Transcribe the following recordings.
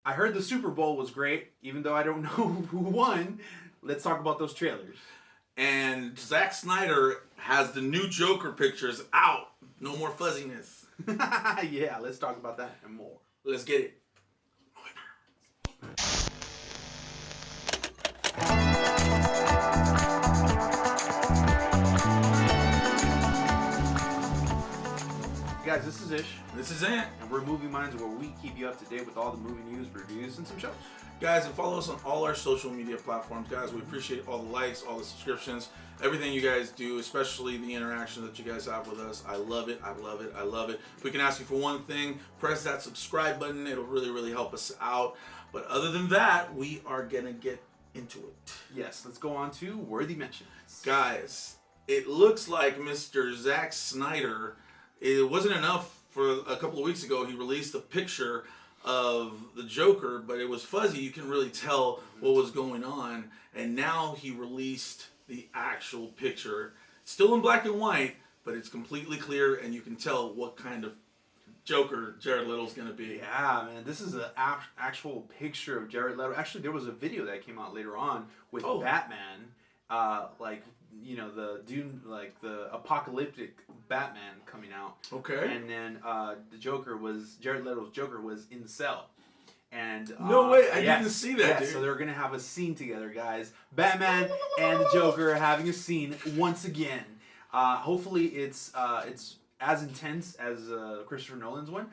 I heard the Super Bowl was great, even though I don't know who won. Let's talk about those trailers. And Zack Snyder has the new Joker pictures out. No more fuzziness. Yeah, let's talk about that and more. Let's get it. Guys, this is Ish. This is Ant. And we're Movie Minds, where we keep you up to date with all the movie news, reviews, and some shows. Guys, and follow us on all our social media platforms. Guys, we appreciate all the likes, all the subscriptions, everything you guys do, especially the interaction that you guys have with us. I love it. I love it. I love it. If we can ask you for one thing, press that subscribe button. It'll really, really help us out. But other than that, we are going to get into it. Yes, let's go on to Worthy Mentions. Guys, it looks like Mr. Zack Snyder, it wasn't enough for a couple of weeks ago. He released a picture of the Joker, but it was fuzzy. You can really tell what was going on. And now he released the actual picture. Still in black and white, but it's completely clear, and you can tell what kind of Joker Jared Leto's going to be. Yeah, man, this is an actual picture of Jared Leto. Actually, there was a video that came out later on with Batman, the Dune, like the apocalyptic Batman coming out. Okay. And then Jared Leto's Joker was in the cell. And no way, I didn't see that, dude. So they're gonna have a scene together, guys. Batman and the Joker are having a scene once again. Hopefully, it's as intense as Christopher Nolan's one,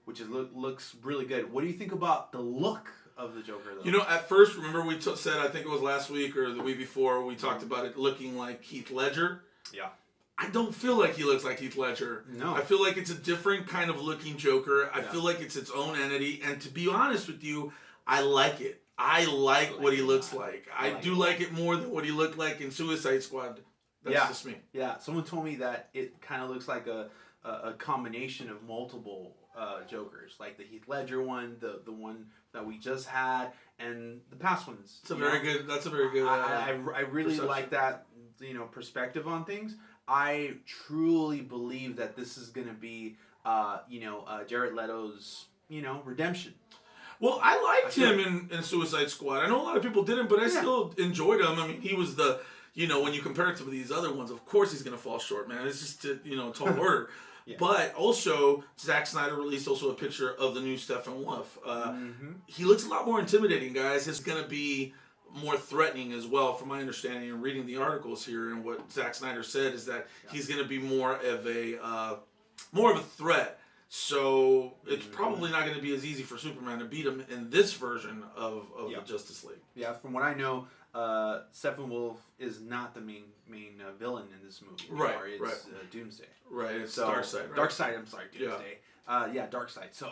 which looks really good. What do you think about the look of the Joker, though? You know, at first, remember we said, I think it was last week or the week before, we talked about it looking like Heath Ledger. Yeah. I don't feel like he looks like Heath Ledger. No. I feel like it's a different kind of looking Joker. I feel like it's its own entity. And to be honest with you, I like it. I like what he looks like. I do like it more than what he looked like in Suicide Squad. That's just me. Yeah, someone told me that it kind of looks like a combination of multiple Jokers, like the Heath Ledger one, the one that we just had, and the past ones. That's a very good. I really perception. like that perspective on things. I truly believe that this is going to be Jared Leto's redemption. Well, I liked him in Suicide Squad. I know a lot of people didn't, but I still enjoyed him. I mean, he was the when you compare it to these other ones, of course he's going to fall short, man. It's just tall order. Yeah. But also, Zack Snyder released also a picture of the new Steppenwolf. He looks a lot more intimidating, guys. He's going to be more threatening as well, from my understanding and reading the articles here. And what Zack Snyder said is that he's going to be more of a threat. So it's probably not going to be as easy for Superman to beat him in this version of the Justice League. Yeah, from what I know, Steppenwolf is not the main villain in this movie. Right, it's Doomsday. Right, it's Darkseid. Right? Darkseid, I'm sorry, Doomsday. Yeah, Darkseid. So,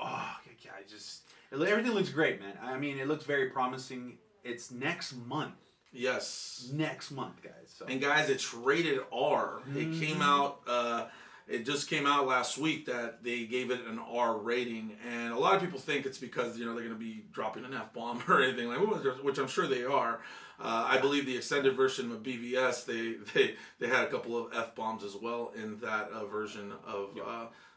everything looks great, man. I mean, it looks very promising. It's next month. Yes. Next month, guys. So. And guys, it's rated R. It came out. It just came out last week that they gave it an R rating, and a lot of people think it's because they're going to be dropping an F-bomb or anything like, which I'm sure they are. I believe the extended version of BVS, they had a couple of F-bombs as well in that version of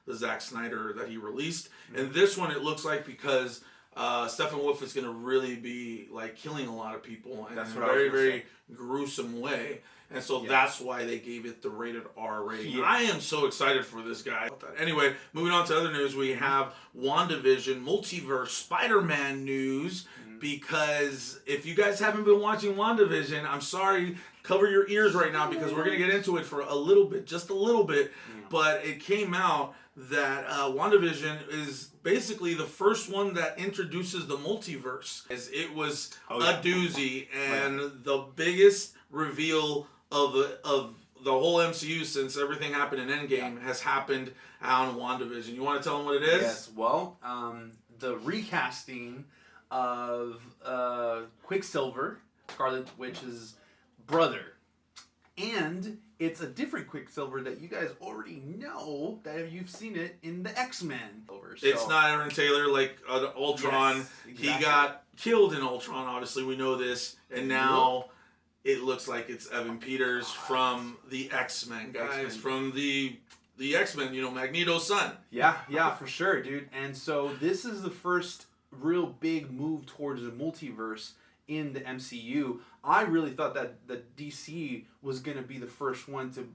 the Zack Snyder that he released. And this one, it looks like because Steppenwolf is going to really be like killing a lot of people in a very, very gruesome way. And so that's why they gave it the rated R rating. Yeah. I am so excited for this guy. Anyway, moving on to other news, we have WandaVision, Multiverse, Spider-Man news. Because if you guys haven't been watching WandaVision, I'm sorry, cover your ears right now because we're going to get into it for a little bit, just a little bit. But it came out that WandaVision is basically the first one that introduces the multiverse. It was a doozy and the biggest reveal of the whole MCU since everything happened in Endgame has happened on WandaVision. You want to tell them what it is? Yes, well, the recasting of Quicksilver, Scarlet Witch's brother. And it's a different Quicksilver that you guys already know, that you've seen it in the X-Men. It's not Aaron Taylor like Ultron. Yes, exactly. He got killed in Ultron, obviously we know this. And now it looks like it's Evan Peters from the X-Men, guys. From the X-Men, Magneto's son. Yeah, for sure, dude. And so this is the first real big move towards the multiverse in the MCU. I really thought that the DC was going to be the first one to,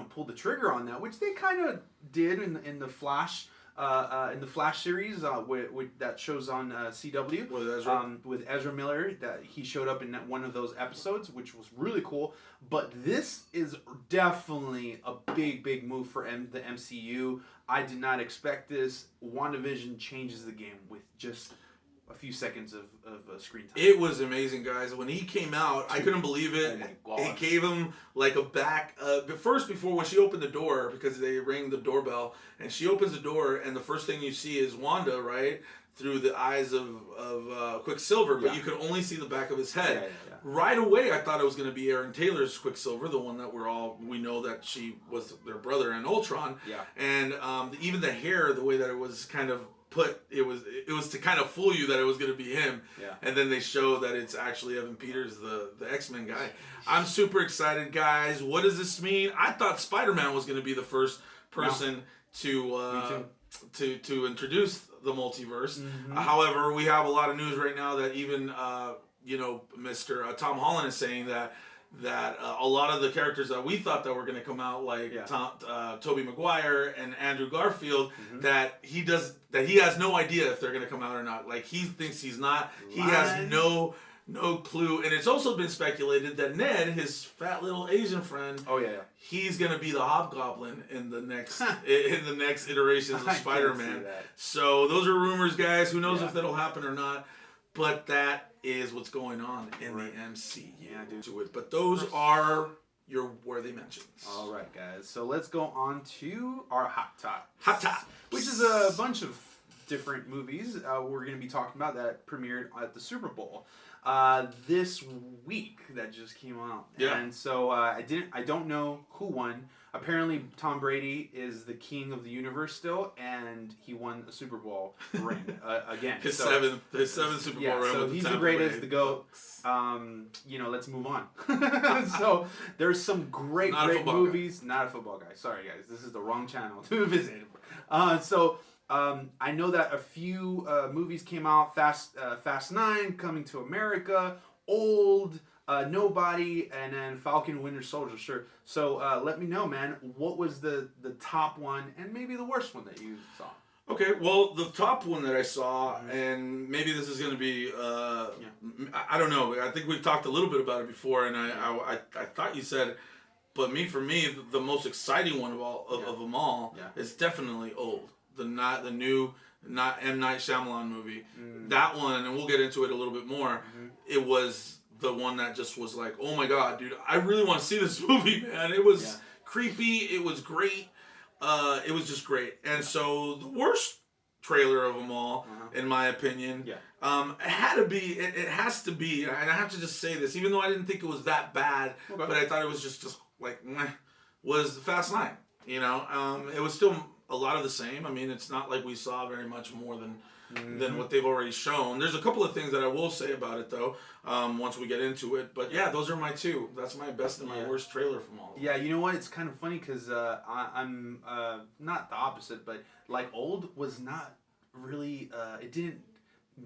pull the trigger on that, which they kind of did in the Flash. In the Flash series, with that shows on CW with Ezra Miller, that he showed up in one of those episodes, which was really cool. But this is definitely a big move for the MCU. I did not expect this. WandaVision changes the game with just a few seconds of screen time. It was amazing, guys. When he came out, I couldn't believe it. Oh my It gave him like a back. Before when she opened the door, because they rang the doorbell, and she opens the door, and the first thing you see is Wanda, right? Through the eyes of Quicksilver, but you could only see the back of his head. Yeah. Right away, I thought it was going to be Aaron Taylor's Quicksilver, the one that we know that she was their brother in Ultron. Yeah. And even the hair, the way that it was kind of put, it was to kind of fool you that it was going to be him. Yeah. And then they show that it's actually Evan Peters, the X-Men guy. I'm super excited, guys. What does this mean? I thought Spider-Man was going to be the first person to introduce the multiverse. Mm-hmm. However, we have a lot of news right now that even Mr. Tom Holland is saying that a lot of the characters that we thought that were going to come out, like Tobey Maguire and Andrew Garfield, that he has no idea if they're going to come out or not. Like, he thinks he's not. He has no clue. And it's also been speculated that Ned, his fat little Asian friend, he's going to be the Hobgoblin in the next iterations of Spider-Man. So those are rumors, guys. Who knows if that'll happen or not? But that is what's going on in the MCU. Yeah, dude. To it. But those are your worthy mentions. All right, guys. So let's go on to our Hot Top. Hot Top. Which is a bunch of different movies we're going to be talking about that premiered at the Super Bowl this week that just came out. Yeah. And so I don't know who won. Apparently, Tom Brady is the king of the universe still, and he won a Super Bowl ring again. His seventh Super Bowl ring. So he's the greatest, the GOAT. Let's move on. So there's some great movies. Not a football guy. Sorry, guys. This is the wrong channel to visit. I know that a few movies came out. Fast 9, Coming to America, Old, Nobody, and then Falcon, Winter Soldier. Sure. So let me know, man. What was the top one and maybe the worst one that you saw? Okay, well, the top one that I saw, and maybe this is going to be, I don't know. I think we've talked a little bit about it before, and I thought you said, but for me, the most exciting one of them all is definitely Old. The new M. Night Shyamalan movie. That one, and we'll get into it a little bit more, it was the one that just was like, oh my god, dude, I really want to see this movie, man. It was creepy, it was great, it was just great. And so the worst trailer of them all, in my opinion, it has to be, and I have to just say this, even though I didn't think it was that bad, but I thought it was just like, meh, was Fast 9. It was still a lot of the same. I mean, it's not like we saw very much more than what they've already shown. There's a couple of things that I will say about it, though, once we get into it. But yeah, those are my two. That's my best and my worst trailer from all of them. Yeah, you know what? It's kind of funny because I'm not the opposite, but like Old was not really, it didn't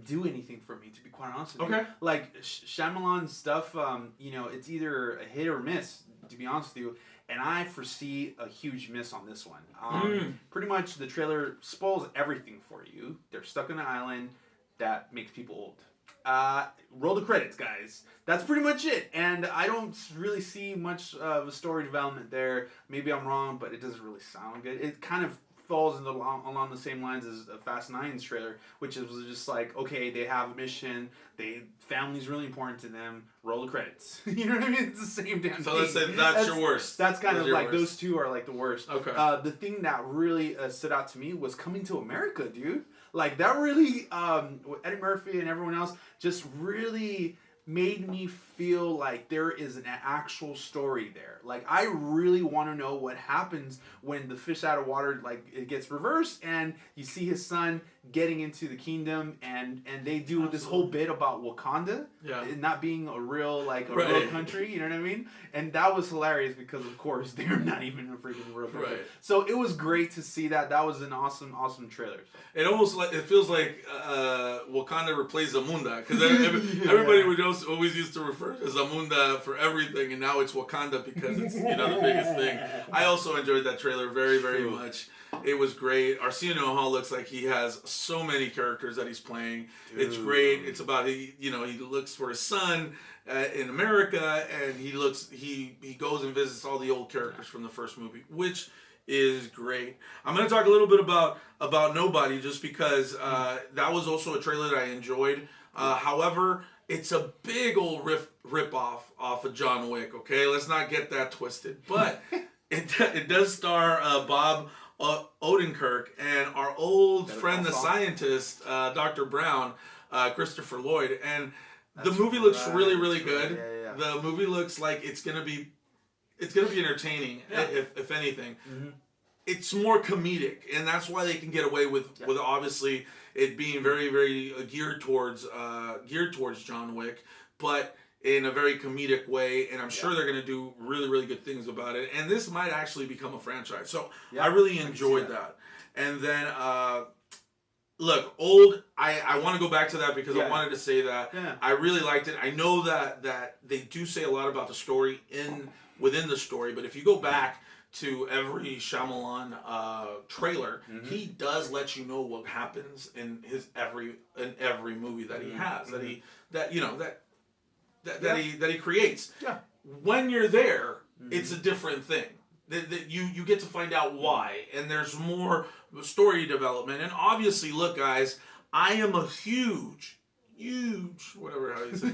do anything for me, to be quite honest with you. Like Shyamalan stuff, it's either a hit or miss, to be honest with you. And I foresee a huge miss on this one. Pretty much the trailer spoils everything for you. They're stuck on an island that makes people old. Roll the credits, guys. That's pretty much it. And I don't really see much of a story development there. Maybe I'm wrong, but it doesn't really sound good. It kind of falls along the same lines as a Fast 9's trailer, which was just like, okay, they have a mission, family's really important to them, roll the credits. You know what I mean? It's the same damn thing. So let's say that's your worst. That's kind of like, those two are like the worst. Okay. The thing that really stood out to me was Coming to America, dude. Like, that really, Eddie Murphy and everyone else just really made me feel like there is an actual story there. Like, I really want to know what happens when the fish out of water, like, it gets reversed and you see his son getting into the kingdom, and they do this whole bit about Wakanda, not being a real real country. You know what I mean? And that was hilarious because of course they're not even a freaking real country. Right. So it was great to see that. That was an awesome trailer. It almost it feels like Wakanda replaced Zamunda, because everybody would always used to refer to Zamunda for everything, and now it's Wakanda because it's the biggest thing. I also enjoyed that trailer very, very much. It was great. Arsenio Hall looks like he has so many characters that he's playing. Dude. It's great. It's about he looks for his son in America, and he goes and visits all the old characters from the first movie, which is great. I'm going to talk a little bit about Nobody, just because that was also a trailer that I enjoyed. However, it's a big old rip off of John Wick. Okay, let's not get that twisted. But it does star Bob Odenkirk and our old friend, the scientist, Dr. Brown, Christopher Lloyd, and the movie looks really, really good. Yeah. The movie looks like it's gonna be entertaining, if anything. Mm-hmm. It's more comedic, and that's why they can get away with obviously it being very, very geared towards John Wick, but in a very comedic way, and I'm sure they're going to do really, really good things about it. And this might actually become a franchise. So I really enjoyed that. And then, look, I want to go back to that because I wanted to say that. Yeah. I really liked it. I know that they do say a lot about the story within the story, but if you go back to every Shyamalan trailer, he does let you know what happens in every movie that he has, that he creates. Yeah. When you're there, it's a different thing. You get to find out why, and there's more story development. And obviously, look, guys, I am a huge, whatever how you say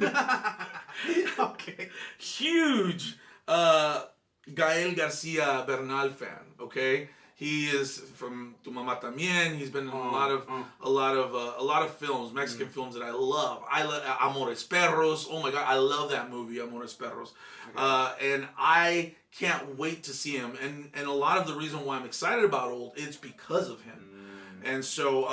it. Okay. Huge Gael Garcia Bernal fan. Okay. He is from Tu Mamá También. He's been in a lot of films, Mexican films that I love. I love Amores Perros. Oh my God, I love that movie, Amores Perros. Okay. And I can't wait to see him. And a lot of the reason why I'm excited about Old is because of him. And so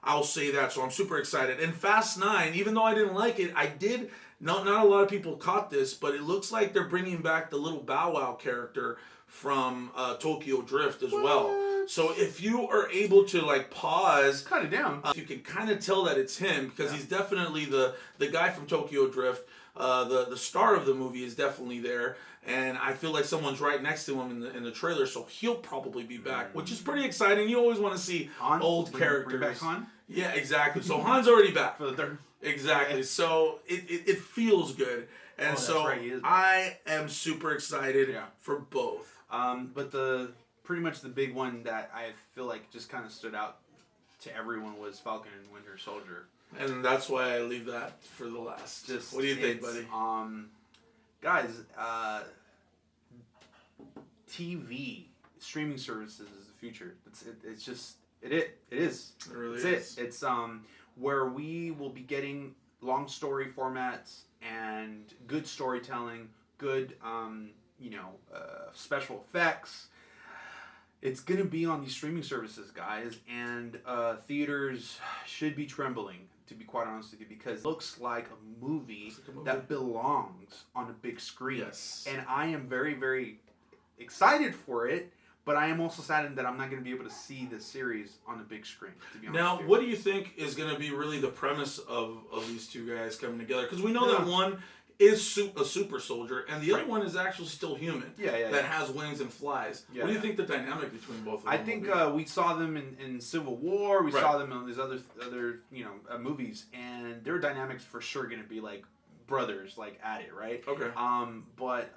I'll say that. So I'm super excited. And Fast 9, even though I didn't like it, I did. Not a lot of people caught this, but it looks like they're bringing back the little Bow Wow character from Tokyo Drift as well. So if you are able to pause, cut it down, you can kind of tell that it's him, because he's definitely the guy from Tokyo Drift. The star of the movie is definitely there, and I feel like someone's right next to him in the trailer, so he'll probably be back, which is pretty exciting. You always want to see old characters. Bring back Han? Yeah, exactly. So Han's already back for the third. Exactly. Yeah. So it feels good, and I am super excited for both. But pretty much the big one that I feel like just kind of stood out to everyone was Falcon and Winter Soldier. And that's why I leave that for the last. What do you think, buddy? Guys, TV streaming services is the future. It's just it is. It really is. It's where we will be getting long story formats and good storytelling, good special effects. It's going to be on these streaming services, guys, and theaters should be trembling, to be quite honest with you, because it looks like a movie that belongs on a big screen. Yes. And I am very, very excited for it, but I am also saddened that I'm not going to be able to see the series on a big screen, to be honest. Now, what do you think is going to be really the premise of these two guys coming together? Because we know that one is a super soldier, and the other one is actually still human. That has wings and flies. What do you think the dynamic between both of them? I think we saw them in Civil War. We saw them in these other movies, and their dynamics for sure going to be like brothers, at it, right? Okay. But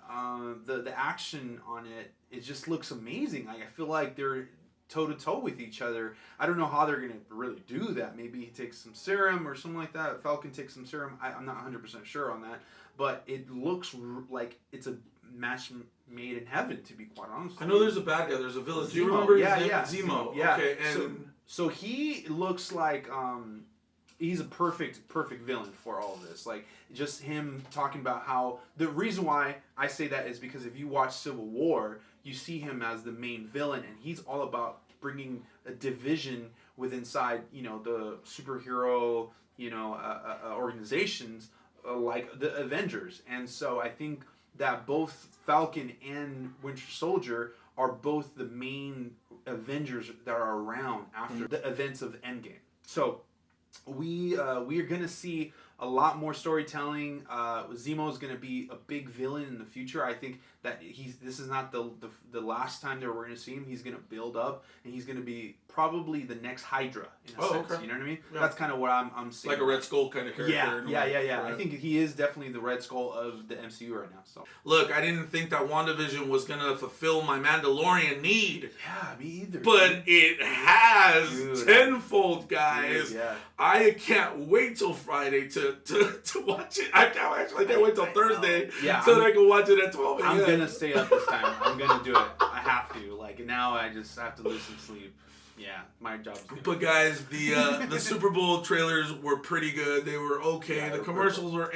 the action on it just looks amazing. I feel like they're toe to toe with each other. I don't know how they're gonna really do that. Maybe he takes some serum or something like that. Falcon takes some serum. I'm not 100% sure on that, but it looks like it's a match made in heaven, to be quite honest. I know there's a bad guy. There's a villain. Do you remember his name? Zemo. Yeah. Okay. And so he looks like he's a perfect villain for all of this. Just him talking about how the reason why I say that is because if you watch Civil War, you see him as the main villain, and he's all about bringing a division within the superhero organizations like the Avengers. And so I think that both Falcon and Winter Soldier are both the main Avengers that are around after the events of Endgame. So we are gonna see a lot more storytelling. Zemo is gonna be a big villain in the future. I think that this is not the last time that we're gonna see him. He's gonna build up, and he's gonna be probably the next Hydra in a sense. Okay. You know what I mean? Yeah. That's kind of what I'm seeing. Like a Red Skull kind of character. Yeah. Right? I think he is definitely the Red Skull of the MCU right now. So look, I didn't think that WandaVision was gonna fulfill my Mandalorian need. Yeah, me either. But it has tenfold, guys. Dude, yeah. I can't wait till Friday to watch it. I can't wait till Thursday so that I can watch it at 12 a.m. I'm gonna stay up this time. I'm gonna do it. I have to. Like now, I just have to lose some sleep. Yeah, my job's good. But guys, the Super Bowl trailers were pretty good. They were okay. Yeah, the commercials were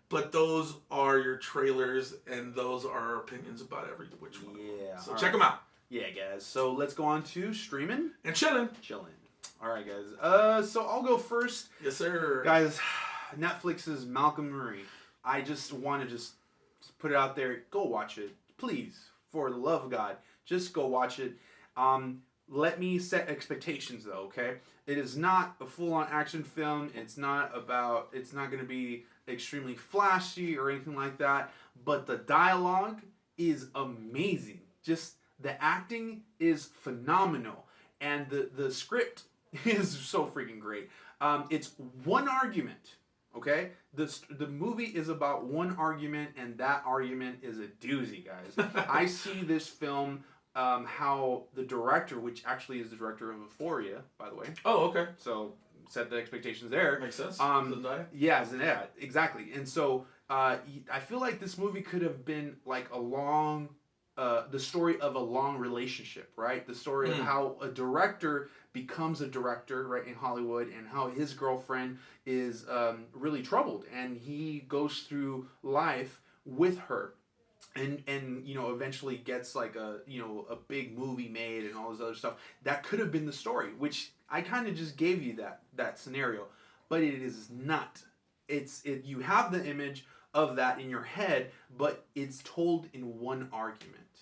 but those are your trailers, and those are our opinions about every which one. Yeah. So check them out. Yeah, guys. So let's go on to streaming and chilling. All right, guys. So I'll go first. Yes, sir. Guys, Netflix's Malcolm Murray. I just want to put it out there. Go watch it, please. For the love of God, just go watch it. Let me set expectations though, okay? It is not a full-on action film. It's not going to be extremely flashy or anything like that. But the dialogue is amazing. Just the acting is phenomenal. And the script is so freaking great. It's one argument, okay? The movie is about one argument, and that argument is a doozy, guys. I see this film... how the director, which actually is the director of Euphoria, by the way. Oh, okay. So set the expectations there. Makes sense. Zendaya? Yeah, Zendaya, exactly. And so I feel like this movie could have been like the story of a long relationship, right? The story of how a director becomes a director, right, in Hollywood, and how his girlfriend is really troubled, and he goes through life with her. And eventually gets like a big movie made and all this other stuff. That could have been the story, which I kind of just gave you that scenario, but it is not. You have the image of that in your head, but it's told in one argument,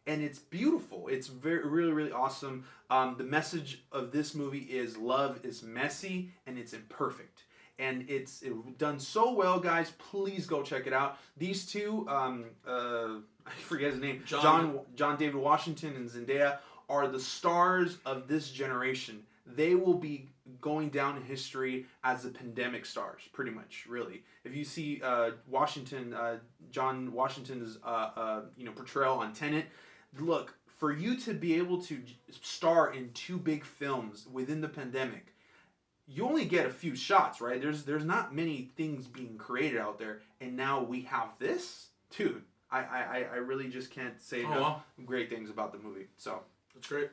and it's beautiful. It's really, really awesome. The message of this movie is love is messy and it's imperfect. And it's done so well, guys. Please go check it out. These two, I forget his name, John David Washington and Zendaya, are the stars of this generation. They will be going down in history as the pandemic stars, pretty much, really. If you see John Washington's portrayal on Tenet, look, for you to be able to star in two big films within the pandemic, you only get a few shots, right? There's not many things being created out there, and now we have this, dude. I really just can't say enough great things about the movie. So that's great.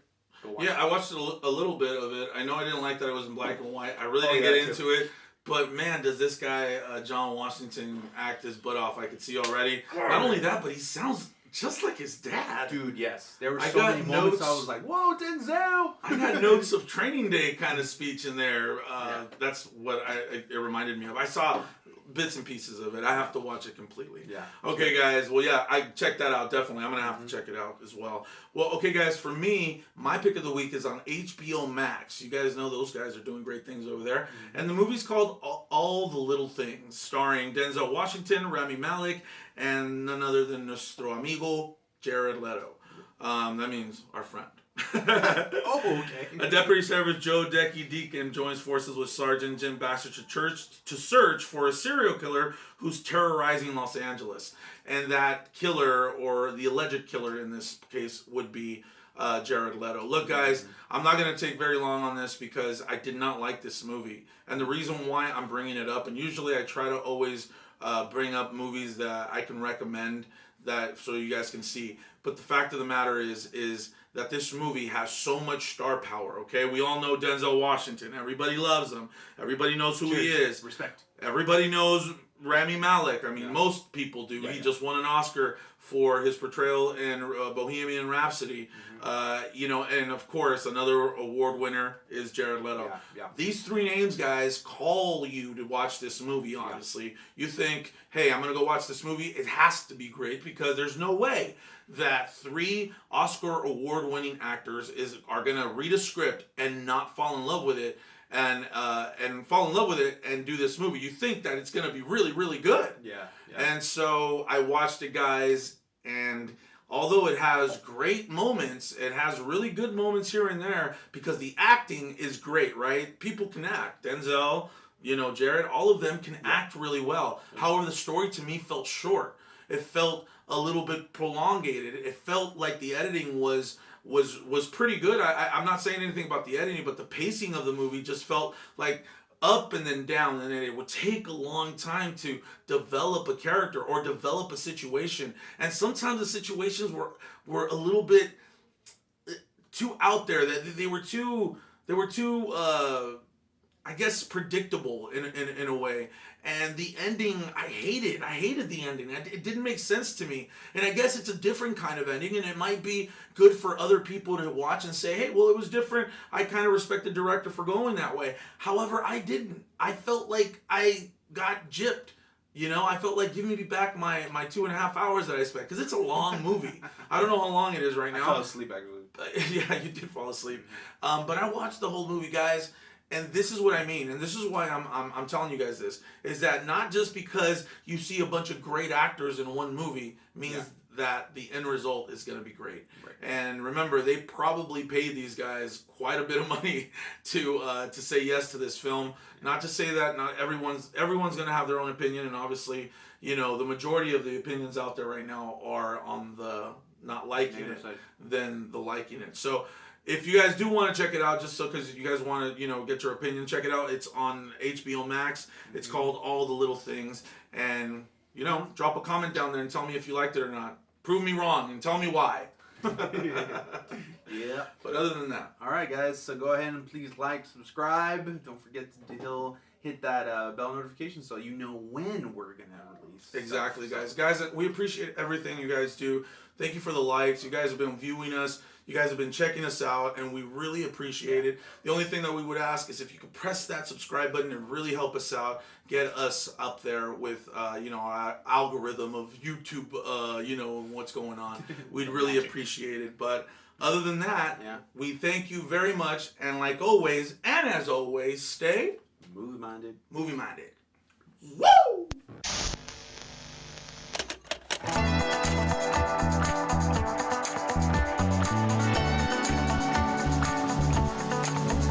Yeah, I watched a little bit of it. I know I didn't like that it was in black and white. I really didn't get into it. But man, does this guy John Washington act his butt off? I could see already. Not only that, but he sounds just like his dad. Dude, yes. There were so many moments I was like, whoa, Denzel! I got notes of Training Day kind of speech in there. That's what it reminded me of. I saw bits and pieces of it. I have to watch it completely. Yeah. Okay, guys. Well, yeah, I checked that out, definitely. I'm going to have to check it out as well. Well, okay, guys, for me, my pick of the week is on HBO Max. You guys know those guys are doing great things over there. And the movie's called All the Little Things, starring Denzel Washington, Rami Malek, and none other than nuestro amigo, Jared Leto. That means our friend. Oh, okay. A deputy sheriff, Joe Decky Deacon, joins forces with Sergeant Jim Baxter to search for a serial killer who's terrorizing Los Angeles. And that killer, or the alleged killer in this case, would be Jared Leto. Look, guys, I'm not going to take very long on this because I did not like this movie. And the reason why I'm bringing it up, and usually I try to always bring up movies that I can recommend that so you guys can see. But the fact of the matter is that this movie has so much star power, okay? We all know Denzel Washington. Everybody loves him. Everybody knows who he is. Respect. Everybody knows Rami Malek. I mean, most people do. He just won an Oscar for his portrayal in Bohemian Rhapsody. You know, and of course, another award winner is Jared Leto. These three names, guys, call you to watch this movie, honestly. You think, hey, I'm going to go watch this movie. It has to be great because there's no way that three Oscar award-winning actors are going to read a script and not fall in love with it and fall in love with it and do this movie. You think that it's going to be really, really good. And so I watched it, guys, and although it has great moments, it has really good moments here and there because the acting is great, right? People can act. Denzel, you know, Jared, all of them can act really well. However, the story to me felt short. It felt a little bit prolongated. It felt like the editing was pretty good. I'm not saying anything about the editing, but the pacing of the movie just felt like up and then down, and it would take a long time to develop a character or develop a situation. And sometimes the situations were a little bit too out there. That they were too I guess predictable in a way. And the ending, I hated the ending. It didn't make sense to me. And I guess it's a different kind of ending, and it might be good for other people to watch and say, hey, well, it was different. I kind of respect the director for going that way. However, I didn't. I felt like I got gypped. You know, I felt like, give me back my 2.5 hours that I spent. Because it's a long movie. I don't know how long it is right now. I fell asleep, actually. Yeah, you did fall asleep. But I watched the whole movie, guys. And this is what I mean, and this is why I'm telling you guys this, is that not just because you see a bunch of great actors in one movie means that the end result is going to be great. And remember, they probably paid these guys quite a bit of money to say yes to this film. Not to say that not everyone's going to have their own opinion, and obviously, you know, the majority of the opinions out there right now are on the not liking it than the liking it. So if you guys do want to check it out, just so because you guys want to, you know, get your opinion, check it out. It's on HBO Max. It's called All the Little Things. And, you know, drop a comment down there and tell me if you liked it or not. Prove me wrong and tell me why. Yeah. But other than that. All right, guys. So go ahead and please like, subscribe. Don't forget to hit that bell notification so you know when we're going to release. Exactly, guys. Guys, we appreciate everything you guys do. Thank you for the likes. You guys have been viewing us. You guys have been checking us out, and we really appreciate it. The only thing that we would ask is if you could press that subscribe button and really help us out, get us up there with, you know, our algorithm of YouTube, you know, what's going on. We'd really appreciate it. But other than that, we thank you very much. And like always, and as always, stay movie-minded. Movie-minded. Woo!